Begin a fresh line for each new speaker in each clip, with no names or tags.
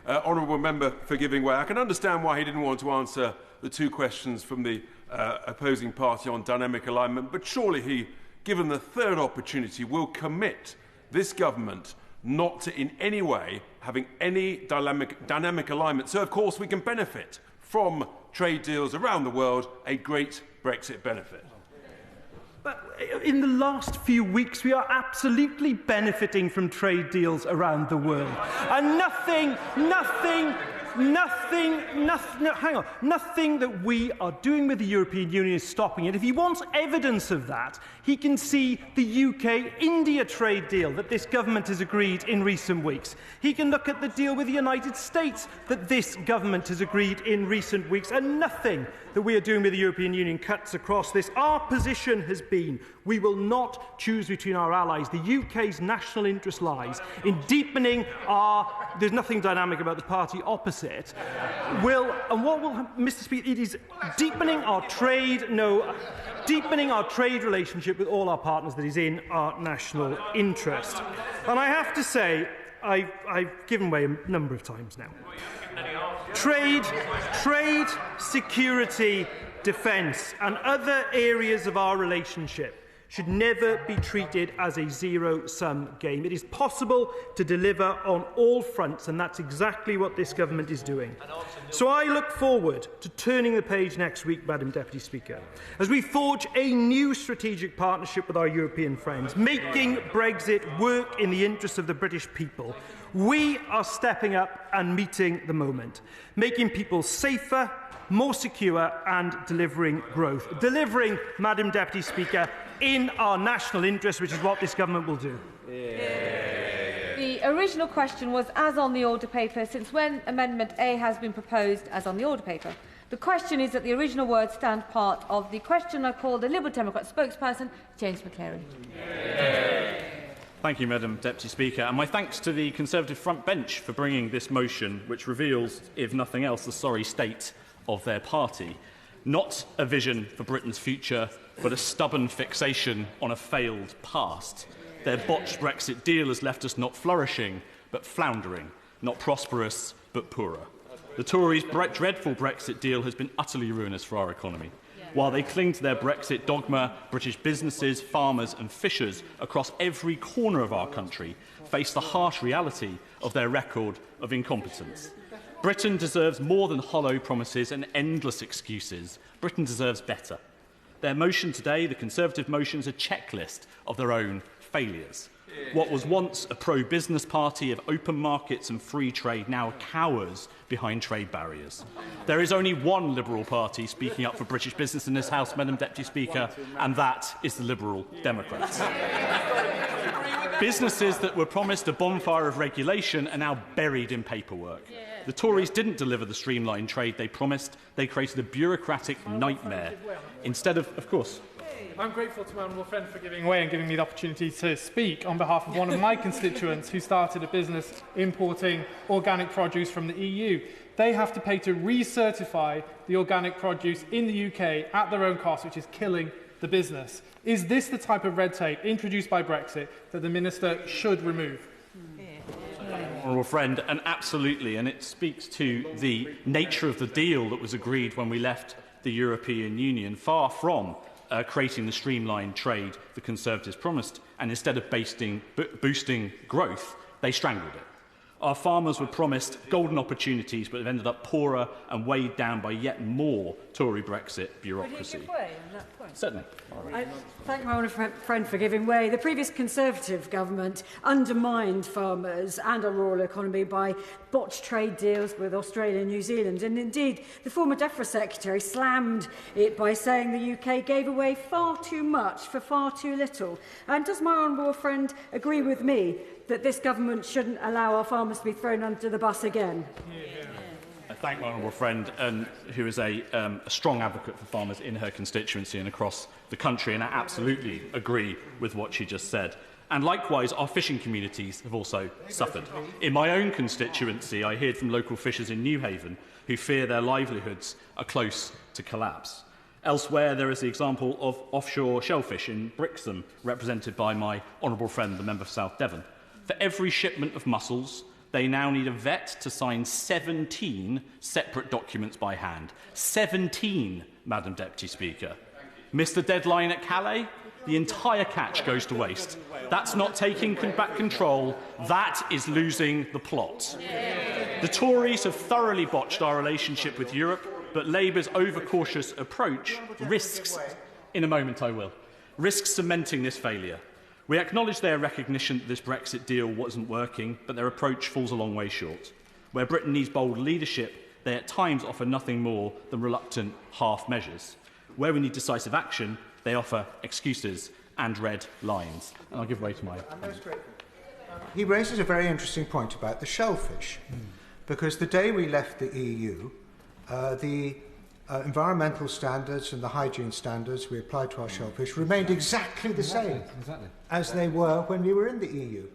Honourable Member for giving way. I can understand why he didn't want to answer the two questions from the opposing party on dynamic alignment, but surely he, given the third opportunity, will commit this government not to in any way having any dynamic alignment. So, of course, we can benefit from trade deals around the world, a great Brexit benefit.
But in the last few weeks, we are absolutely benefiting from trade deals around the world. And nothing that we are doing with the European Union is stopping it. If he wants evidence of that, he can see the UK-India trade deal that this government has agreed in recent weeks. He can look at the deal with the United States that this government has agreed in recent weeks. And nothing that we are doing with the European Union cuts across this. Our position has been we will not choose between our allies. The UK's national interest lies in deepening our... There's nothing dynamic about the party opposite. Mr. Speaker, it is deepening our trade relationship with all our partners that is in our national interest. And I have to say, I've given way a number of times now. Trade, security, defence and other areas of our relationship should never be treated as a zero-sum game. It is possible to deliver on all fronts, and that's exactly what this government is doing. So I look forward to turning the page next week, Madam Deputy Speaker, as we forge a new strategic partnership with our European friends, making Brexit work in the interests of the British people. We are stepping up and meeting the moment, making people safer, more secure and delivering growth. Delivering, Madam Deputy Speaker, in our national interest, which is what this government will do.
The original question was as on the order paper. Since when Amendment A has been proposed as on the order paper? The question is that the original words stand part of the question. I call the Liberal Democrat spokesperson, James McCleary.
Thank you, Madam Deputy Speaker, and my thanks to the Conservative front bench for bringing this motion, which reveals, if nothing else, the sorry state of their party. Not a vision for Britain's future, but a stubborn fixation on a failed past. Their botched Brexit deal has left us not flourishing, but floundering, not prosperous, but poorer. The Tories' dreadful Brexit deal has been utterly ruinous for our economy. While they cling to their Brexit dogma, British businesses, farmers and fishers across every corner of our country face the harsh reality of their record of incompetence. Britain deserves more than hollow promises and endless excuses. Britain deserves better. Their motion today, the Conservative motion, is a checklist of their own failures. What was once a pro-business party of open markets and free trade now cowers behind trade barriers. There is only one Liberal party speaking up for British business in this House, Madam Deputy Speaker, and that is the Liberal Democrats. Businesses that were promised a bonfire of regulation are now buried in paperwork. The Tories didn't deliver the streamlined trade they promised. They created a bureaucratic nightmare. Instead of course...
I'm grateful to my honourable friend for giving way and giving me the opportunity to speak on behalf of one of my constituents who started a business importing organic produce from the EU. They have to pay to recertify the organic produce in the UK at their own cost, which is killing the business. Is this the type of red tape introduced by Brexit that the Minister should remove?
Honourable friend, and absolutely, and it speaks to the nature of the deal that was agreed when we left the European Union, far from creating the streamlined trade the Conservatives promised, and instead of boosting growth, they strangled it. Our farmers were promised golden opportunities, but have ended up poorer and weighed down by yet more Tory Brexit bureaucracy.
Would you give way on that point?
Certainly.
I thank my honourable friend for giving way. The previous Conservative government undermined farmers and our rural economy by botched trade deals with Australia and New Zealand. And indeed, the former DEFRA Secretary slammed it by saying the UK gave away far too much for far too little. And does my honourable friend agree with me that this government shouldn't allow our farmers to be thrown under the bus again?
I thank my honourable friend, who is a strong advocate for farmers in her constituency and across the country, and I absolutely agree with what she just said. And likewise, our fishing communities have also suffered. In my own constituency, I heard from local fishers in Newhaven who fear their livelihoods are close to collapse. Elsewhere, there is the example of offshore shellfish in Brixham, represented by my honourable friend, the member for South Devon. For every shipment of mussels, they now need a vet to sign 17 separate documents by hand. 17, Madam Deputy Speaker. Miss the deadline at Calais? The entire catch goes to waste. That's not taking back control. That is losing the plot. The Tories have thoroughly botched our relationship with Europe, but Labour's overcautious approach risks, in a moment I will, risks cementing this failure. We acknowledge their recognition that this Brexit deal wasn't working, but their approach falls a long way short. Where Britain needs bold leadership, they at times offer nothing more than reluctant half measures. Where we need decisive action, they offer excuses and red lines. And I'll give way to my...
He raises a very interesting point about the shellfish, because the day we left the EU, the environmental standards and the hygiene standards we applied to our shellfish remained exactly the same as they were when we were in the EU.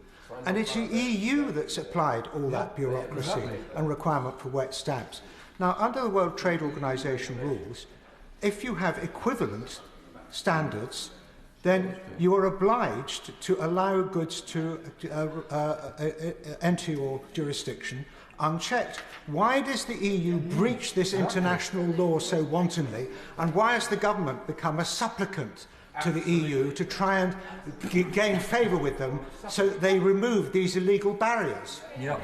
And it's the EU that's applied all that bureaucracy and requirement for wet stamps. Now, under the World Trade Organization rules, if you have equivalent standards, then you are obliged to allow goods to enter your jurisdiction unchecked. Why does the EU breach this international law so wantonly, and why has the government become a supplicant to the EU to try and gain favour with them so that they remove these illegal barriers?
Yeah.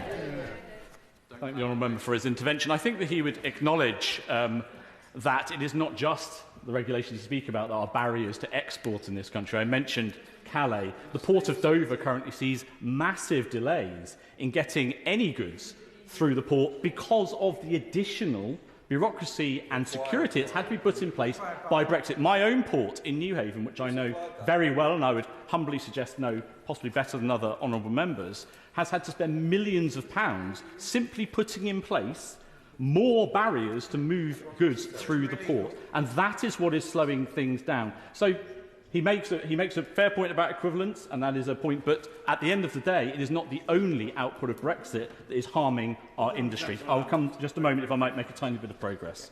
Thank the honourable member for his intervention. I think that he would acknowledge that it is not just the regulations you speak about that are barriers to export in this country. I mentioned Calais. The Port of Dover currently sees massive delays in getting any goods through the port because of the additional bureaucracy and security that's had to be put in place by Brexit. My own port in Newhaven, which I know very well and I would humbly suggest know possibly better than other honourable members, has had to spend millions of pounds simply putting in place more barriers to move goods through the port. And that is what is slowing things down. So he makes a fair point about equivalence, and that is a point, but at the end of the day, it is not the only output of Brexit that is harming our industry. I'll come just a moment if I might make a tiny bit of progress.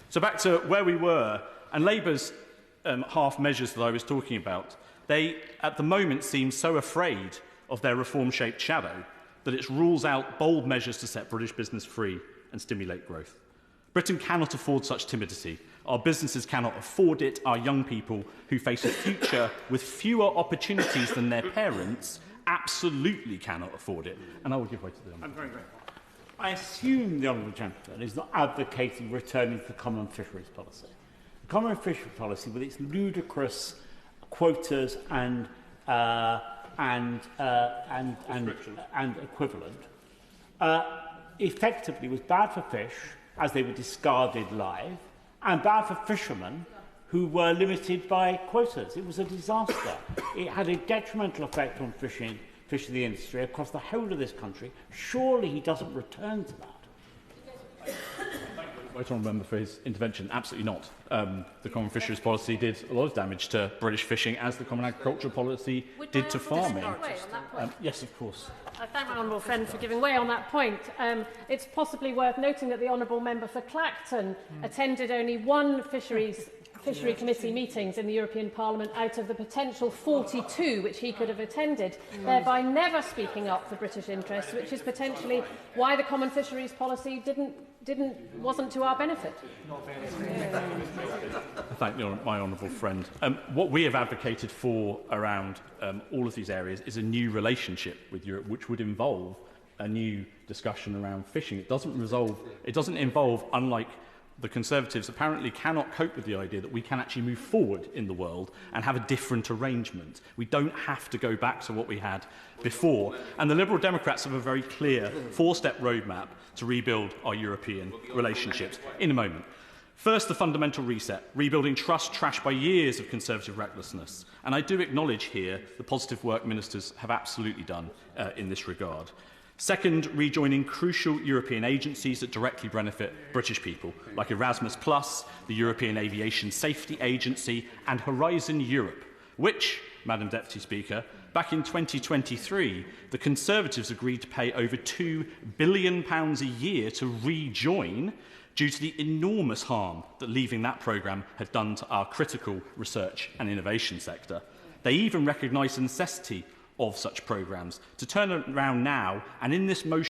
So back to where we were, and Labour's half measures that I was talking about, they at the moment seem so afraid of their reform-shaped shadow that it rules out bold measures to set British business free and stimulate growth. Britain cannot afford such timidity. Our businesses cannot afford it. Our young people who face a future with fewer opportunities than their parents absolutely cannot afford it. And I will give way to them.
I'm very grateful. I assume the Honourable Gentleman is not advocating returning to the common fisheries policy. The common fisheries policy, with its ludicrous quotas and equivalent, effectively was bad for fish as they were discarded live, and bad for fishermen who were limited by quotas. It was a disaster. It had a detrimental effect on fishing the industry across the whole of this country. Surely he doesn't return to that.
I don't remember for his intervention. Absolutely not. The Common Fisheries Policy did a lot of damage to British fishing, as the Common Agricultural Policy did to farming. Yes, of course.
I thank my honourable friend for giving way on that point. It's possibly worth noting that the honourable member for Clacton attended only one fishery committee meetings in the European Parliament out of the potential 42 which he could have attended, thereby never speaking up for British interests, which is potentially why the Common Fisheries Policy wasn't to our benefit.
I thank my honourable friend. What we have advocated for around all of these areas is a new relationship with Europe, which would involve a new discussion around fishing. It doesn't involve, unlike the Conservatives apparently cannot cope with the idea that we can actually move forward in the world and have a different arrangement. We don't have to go back to what we had before. And the Liberal Democrats have a very clear four-step roadmap to rebuild our European relationships. In a moment. First, the fundamental reset, rebuilding trust trashed by years of Conservative recklessness. And I do acknowledge here the positive work ministers have absolutely done in this regard. Second, rejoining crucial European agencies that directly benefit British people, like Erasmus+, the European Aviation Safety Agency, and Horizon Europe, which, Madam Deputy Speaker, back in 2023, the Conservatives agreed to pay over £2 billion a year to rejoin due to the enormous harm that leaving that programme had done to our critical research and innovation sector. They even recognised the necessity of such programmes. To turn around now and in this motion